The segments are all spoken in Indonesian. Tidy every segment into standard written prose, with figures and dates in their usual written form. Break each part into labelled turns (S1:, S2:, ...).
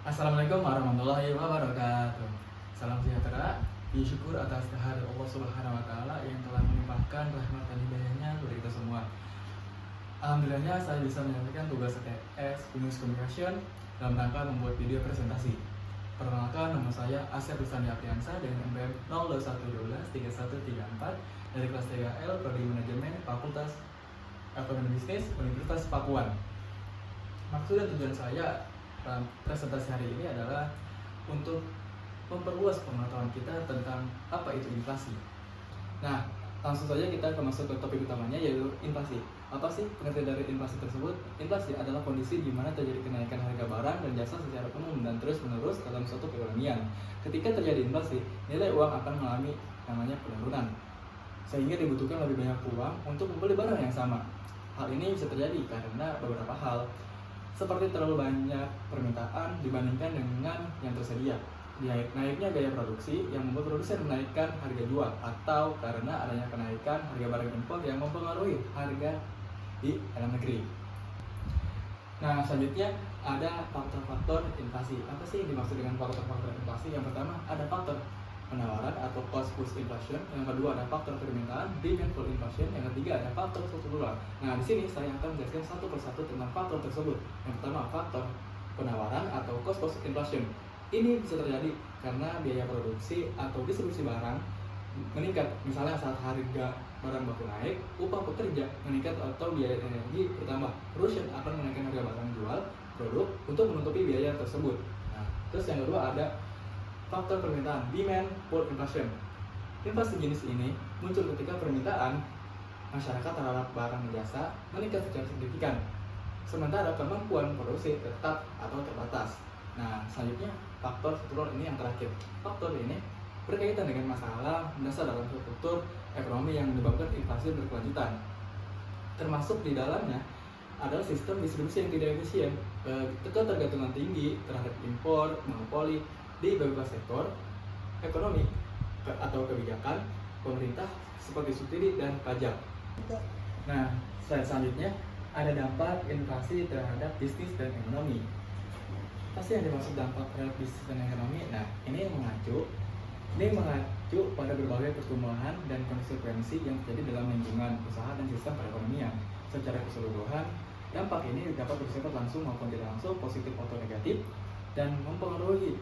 S1: Assalamualaikum warahmatullahi wabarakatuh. Salam sejahtera, puji syukur atas kehadirat Allah Subhanahu wa taala yang telah melimpahkan rahmat dan hidayahnya kepada kita semua. Alhamdulillahnya saya bisa menyampaikan tugas TS Business Communication dalam rangka membuat video presentasi. Perkenalkan, nama saya Asep Rusani Apriansa dengan NPM 02113134 dari kelas 3L Prodi Manajemen Fakultas Ekonomi Bisnis Universitas Pakuan. Maksud dan tujuan saya presentasi hari ini adalah untuk memperluas pengetahuan kita tentang apa itu inflasi. Nah, langsung saja kita masuk ke topik utamanya, yaitu inflasi. Apa sih pengertian dari inflasi tersebut? Inflasi adalah kondisi di mana terjadi kenaikan harga barang dan jasa secara umum dan terus-menerus dalam suatu perekonomian. Ketika terjadi inflasi, nilai uang akan mengalami namanya penurunan, sehingga dibutuhkan lebih banyak uang untuk membeli barang yang sama. Hal ini bisa terjadi karena beberapa hal, seperti terlalu banyak permintaan dibandingkan dengan yang tersedia, naiknya gaya produksi yang membuat produsen menaikkan harga jual, atau karena adanya kenaikan harga barang impor yang mempengaruhi harga di dalam negeri. Nah, selanjutnya ada faktor-faktor inflasi. Apa sih yang dimaksud dengan faktor-faktor inflasi? Yang pertama ada faktor penawaran atau cost push inflation, yang kedua ada faktor permintaan demand pull inflation, yang ketiga ada faktor struktural. Nah, di sini saya akan menjelaskan satu persatu tentang faktor tersebut. Yang pertama, faktor penawaran atau cost push inflation. Ini bisa terjadi karena biaya produksi atau distribusi barang meningkat. Misalnya saat harga barang baku naik, upah pekerja meningkat atau biaya energi bertambah. Produsen akan menaikkan harga barang jual produk untuk menutupi biaya tersebut. Nah, terus yang kedua ada faktor permintaan, demand pull inflation. Inflasi jenis ini muncul ketika permintaan masyarakat terhadap barang dan jasa meningkat secara signifikan, sementara kemampuan produksi tetap atau terbatas. Nah, selanjutnya faktor struktural, ini yang terakhir. Faktor ini berkaitan dengan masalah mendasar dalam struktur ekonomi yang menyebabkan inflasi berkelanjutan. Termasuk di dalamnya adalah sistem distribusi yang tidak efisien, ketergantungan tinggi terhadap impor, monopoli di beberapa sektor ekonomi atau kebijakan pemerintah seperti subsidi dan pajak. Nah, slide selanjutnya ada dampak inflasi terhadap bisnis dan ekonomi. Apa sih yang dimaksud dampak terhadap bisnis dan ekonomi? Nah, ini mengacu pada berbagai pertumbuhan dan konsekuensi yang terjadi dalam lingkungan usaha dan sistem perekonomian. Secara keseluruhan, dampak ini dapat bersifat langsung maupun tidak langsung, positif atau negatif, dan mempengaruhi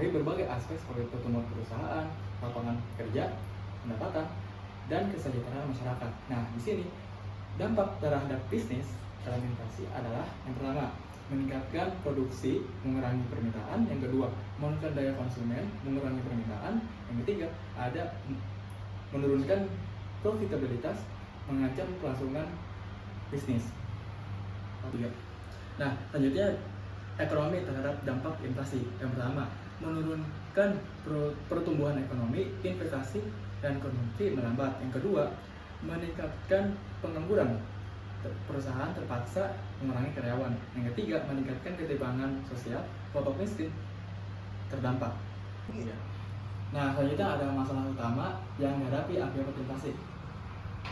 S1: berbagai aspek seperti pertumbuhan perusahaan, lapangan kerja, pendapatan, dan kesejahteraan masyarakat. Nah, di sini dampak terhadap bisnis dalam inflasi adalah yang pertama, meningkatkan produksi, mengurangi permintaan. Yang kedua, menurunkan daya konsumen, mengurangi permintaan. Yang ketiga, ada menurunkan profitabilitas, mengancam kelangsungan bisnis. Nah, selanjutnya ekonomi terhadap dampak inflasi. Yang pertama, menurunkan pertumbuhan ekonomi, investasi dan konsumsi melambat. Yang kedua, meningkatkan pengangguran, perusahaan terpaksa mengurangi karyawan. Yang ketiga, meningkatkan ketimpangan sosial, kelompok miskin terdampak. Nah, selanjutnya ada masalah utama yang dihadapi akibat inflasi.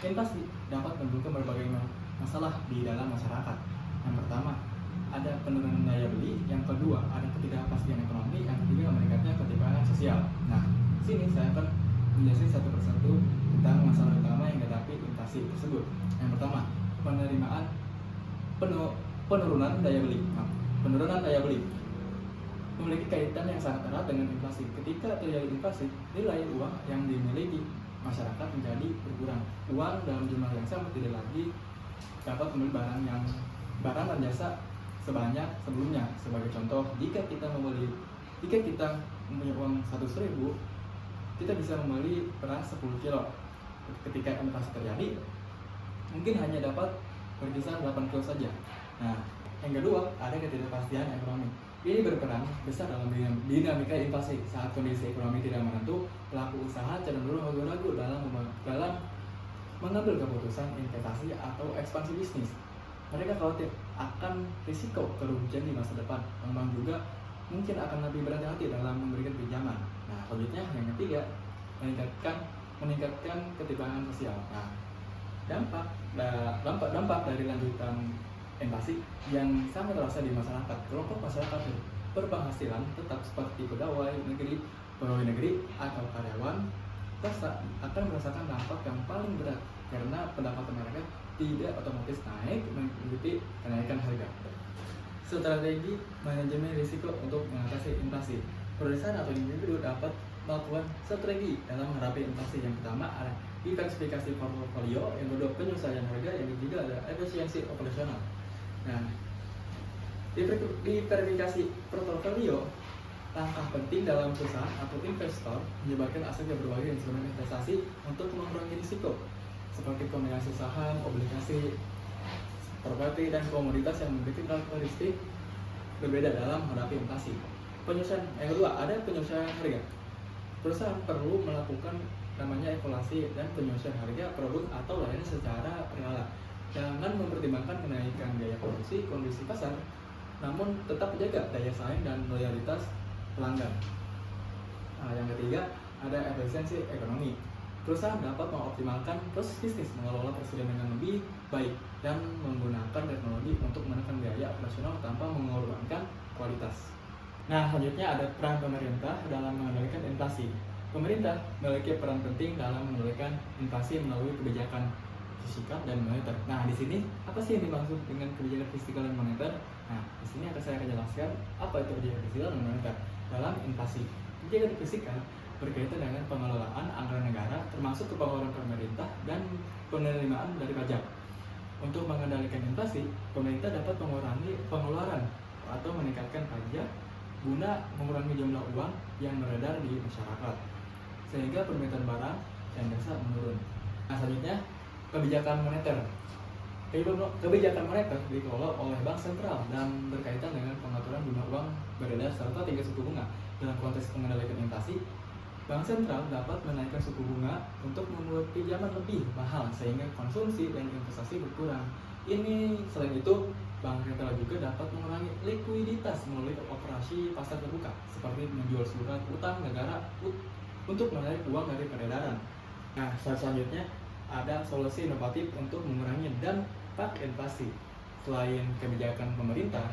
S1: Inflasi dapat menimbulkan berbagai masalah di dalam masyarakat. Yang pertama, ada penurunan daya beli. Yang kedua, ada ketidakpastian ekonomi. Yang ketiga, meningkatnya ketimpangan sosial. Nah, sini saya akan menjelaskan satu persatu tentang masalah utama yang dihadapi inflasi tersebut. Yang pertama, penurunan daya beli. Nah, penurunan daya beli memiliki kaitan yang sangat erat dengan inflasi. Ketika terjadi inflasi, nilai uang yang dimiliki masyarakat menjadi berkurang. Uang dalam jumlah yang sama tidak lagi dapat membeli barang dan jasa sebanyak sebelumnya. Sebagai contoh, jika kita mempunyai uang 100.000, kita bisa membeli beras 10 kilo. Ketika inflasi terjadi, mungkin hanya dapat berkisar 8 kilo saja. Nah, yang kedua, ada ketidakpastian ekonomi. Ini berperan besar dalam dinamika inflasi. Saat kondisi ekonomi tidak menentu, pelaku usaha cenderung ragu-ragu dalam mengambil keputusan investasi atau ekspansi bisnis. Mereka khawatir akan risiko kerugian di masa depan. Pengembang juga mungkin akan lebih berhati-hati dalam memberikan pinjaman. Nah, selanjutnya yang ketiga, meningkatkan ketimpangan sosial. Nah, dampak dari lanjutan inflasi yang sangat terasa di masyarakat. Kelompok masyarakat berpenghasilan tetap seperti pegawai negeri atau karyawan akan merasakan dampak yang paling berat karena pendapatan mereka tidak otomatis naik mengikuti kenaikan harga. Strategi manajemen risiko untuk mengatasi inflasi. Perusahaan atau individu dapat melakukan strategi dalam menghadapi inflasi. Yang pertama ada diversifikasi portofolio, yang kedua penyesuaian harga, yang ketiga ada efisiensi operasional. Nah, diversifikasi portofolio langkah penting dalam perusahaan atau investor menyebarkan aset yang berbagai instrumen investasi untuk mengurangi risiko seperti kombinasi saham, obligasi, properti, dan komoditas yang memiliki karakteristik berbeda dalam menghadapi inflasi. Yang kedua ada penyesuaian harga. Perusahaan perlu melakukan namanya evaluasi dan penyesuaian harga produk atau layanan secara berkala. Jangan mempertimbangkan kenaikan biaya produksi, kondisi pasar, namun tetap menjaga daya saing dan loyalitas pelanggan. Nah, yang ketiga ada efisiensi ekonomi. Perusahaan dapat mengoptimalkan proses bisnis, mengelola persediaan dengan lebih baik, dan menggunakan teknologi untuk menekan biaya operasional tanpa mengorbankan kualitas. Nah, selanjutnya ada peran pemerintah dalam mengendalikan inflasi. Pemerintah memiliki peran penting dalam mengendalikan inflasi melalui kebijakan fiskal dan moneter. Nah, di sini apa sih yang dimaksud dengan kebijakan fiskal dan moneter? Nah, di sini akan saya jelaskan apa itu kebijakan fiskal dan moneter dalam inflasi. Kebijakan fiskal berkaitan dengan pengelolaan anggaran negara, termasuk pengeluaran pemerintah dan penerimaan dari pajak. Untuk mengendalikan inflasi, pemerintah dapat mengurangi pengeluaran atau meningkatkan pajak guna mengurangi jumlah uang yang beredar di masyarakat, sehingga permintaan barang dan jasa menurun. Nah, selanjutnya kebijakan moneter. Kebijakan moneter dikelola oleh bank sentral dan berkaitan dengan pengaturan jumlah uang beredar serta tingkat suku bunga. Dalam konteks mengendalikan inflasi, bank sentral dapat menaikkan suku bunga untuk membuat pinjaman lebih mahal sehingga konsumsi dan investasi berkurang. Selain itu, bank sentral juga dapat mengurangi likuiditas melalui operasi pasar terbuka seperti menjual surat utang negara untuk menarik uang dari peredaran. Nah, selanjutnya ada solusi inovatif untuk mengurangi dampak inflasi. Selain kebijakan pemerintah,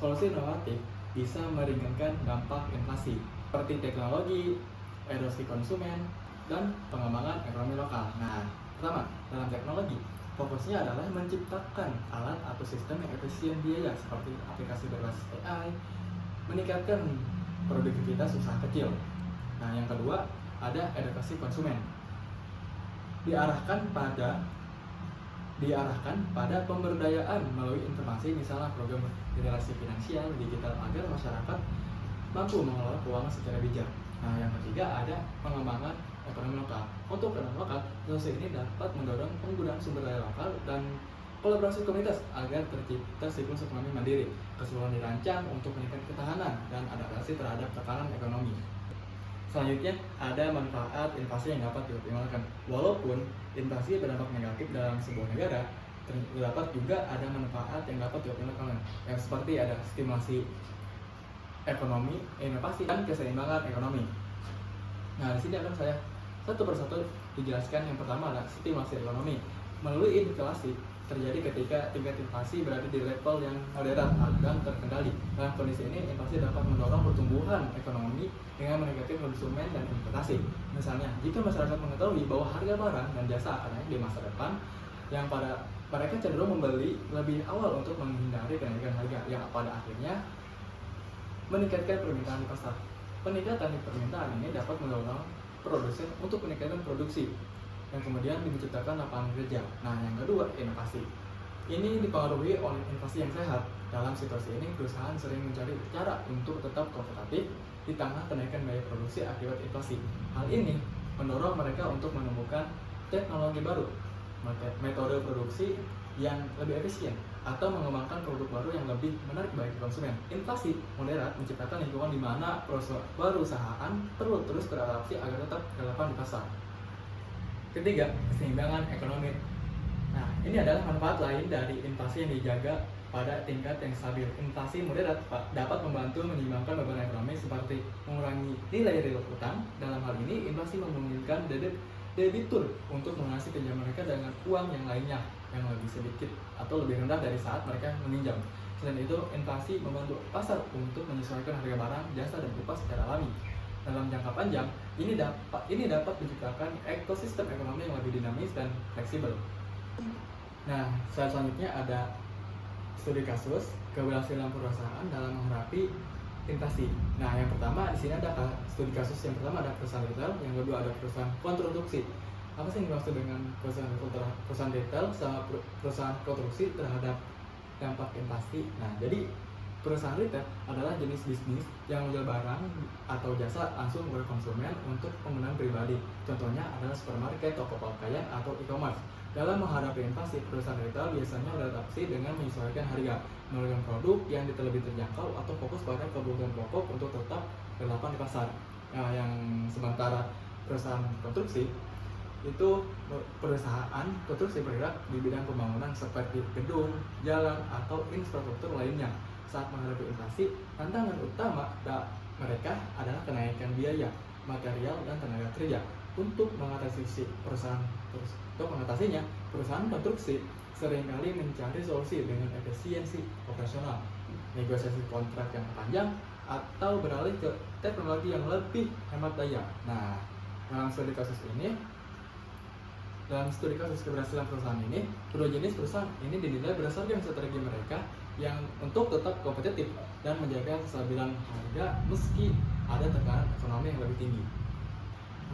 S1: solusi inovatif bisa meringankan dampak inflasi seperti teknologi, erosi konsumen, dan pengembangan ekonomi lokal. Nah, pertama, dalam teknologi, fokusnya adalah menciptakan alat atau sistem yang efisien biaya seperti aplikasi berbasis AI, meningkatkan produktivitas usaha kecil. Nah, yang kedua, ada edukasi konsumen. Diarahkan pada pemberdayaan melalui informasi, misalnya program literasi finansial digital agar masyarakat mampu mengelola keuangan secara bijak. Nah, yang ketiga ada pengembangan ekonomi lokal. Untuk ekonomi lokal, solusi ini dapat mendorong penggunaan sumber daya lokal dan kolaborasi komunitas agar tercipta siklus ekonomi mandiri. Keseluruhan dirancang untuk meningkatkan ketahanan dan adaptasi terhadap tekanan ekonomi. Selanjutnya ada manfaat inflasi yang dapat dioptimalkan. Walaupun inflasi berdampak negatif dalam sebuah negara, terdapat juga ada manfaat yang dapat dioptimalkan, yang seperti ada stimulasi ekonomi, inovasi, dan keseimbangan ekonomi. Nah, di sini akan saya satu persatu dijelaskan. Yang pertama adalah stimulasi ekonomi. Melalui inflasi terjadi ketika tingkat inflasi berada di level yang moderat dan terkendali. Dalam kondisi ini, inflasi dapat mendorong pertumbuhan ekonomi dengan meningkatkan konsumen dan investasi. Misalnya, jika masyarakat mengetahui bahwa harga barang dan jasa akan naik di masa depan, yang mereka cenderung membeli lebih awal untuk menghindari kenaikan harga, yang pada akhirnya meningkatkan permintaan di pasar. Peningkatan di permintaan ini dapat mendorong produsen untuk meningkatkan produksi, yang kemudian menciptakan lapangan kerja. Nah, yang kedua, inovasi. Ini dipengaruhi oleh inflasi yang sehat. Dalam situasi ini, perusahaan sering mencari cara untuk tetap kompetitif di tengah kenaikan biaya produksi akibat inflasi. Hal ini mendorong mereka untuk menemukan teknologi baru, metode produksi yang lebih efisien, atau mengembangkan produk baru yang lebih menarik bagi konsumen. Inflasi moderat menciptakan lingkungan di mana perusahaan perlu terus beradaptasi agar tetap relevan di pasar. Ketiga, keseimbangan ekonomi. Nah, ini adalah manfaat lain dari inflasi yang dijaga pada tingkat yang stabil. Inflasi moderat dapat membantu menyeimbangkan beban ekonomi seperti mengurangi nilai real utang. Dalam hal ini, inflasi memungkinkan debitur untuk melunasi pinjaman mereka dengan uang yang lainnya. yang lebih sedikit atau lebih rendah dari saat mereka meminjam. Selain itu, inflasi membantu pasar untuk menyesuaikan harga barang, jasa, dan upah secara alami. Dalam jangka panjang, ini dapat menciptakan ekosistem ekonomi yang lebih dinamis dan fleksibel. Nah, selanjutnya ada studi kasus keberhasilan perusahaan dalam menghadapi inflasi. Nah, yang pertama di sini ada studi kasus yang pertama ada perusahaan retail, yang kedua ada perusahaan konstruksi. Apa sih yang dimaksud dengan perusahaan retail sama perusahaan konstruksi terhadap dampak inflasi? Nah, jadi perusahaan retail adalah jenis bisnis yang menjual barang atau jasa langsung kepada konsumen untuk penggunaan pribadi. Contohnya adalah supermarket, toko pakaian, atau e-commerce. Dalam menghadapi inflasi, perusahaan retail biasanya beradaptasi dengan menyesuaikan harga, menawarkan produk yang lebih terjangkau atau fokus pada kebutuhan pokok untuk tetap relevan di pasar. Nah, yang sementara perusahaan konstruksi itu perusahaan konstruksi bergerak di bidang pembangunan seperti gedung, jalan, atau infrastruktur lainnya. Saat menghadapi inflasi, tantangan utama mereka adalah kenaikan biaya, material, dan tenaga kerja. Untuk mengatasinya, perusahaan konstruksi seringkali mencari solusi dengan efisiensi operasional, negosiasi kontrak yang panjang, atau beralih ke teknologi yang lebih hemat daya. Nah, dalam studi kasus keberhasilan perusahaan ini, kedua jenis perusahaan ini dinilai berdasarkan strategi mereka yang untuk tetap kompetitif dan menjaga kestabilan harga meski ada tekanan ekonomi yang lebih tinggi.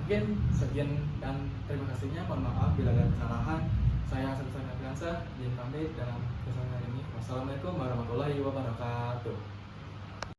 S1: Mungkin sekian dan terima kasihnya. Mohon maaf bila ada kesalahan. Saya Hasan Safiansa, izin pamit dalam kesempatan ini. Wassalamualaikum warahmatullahi wabarakatuh.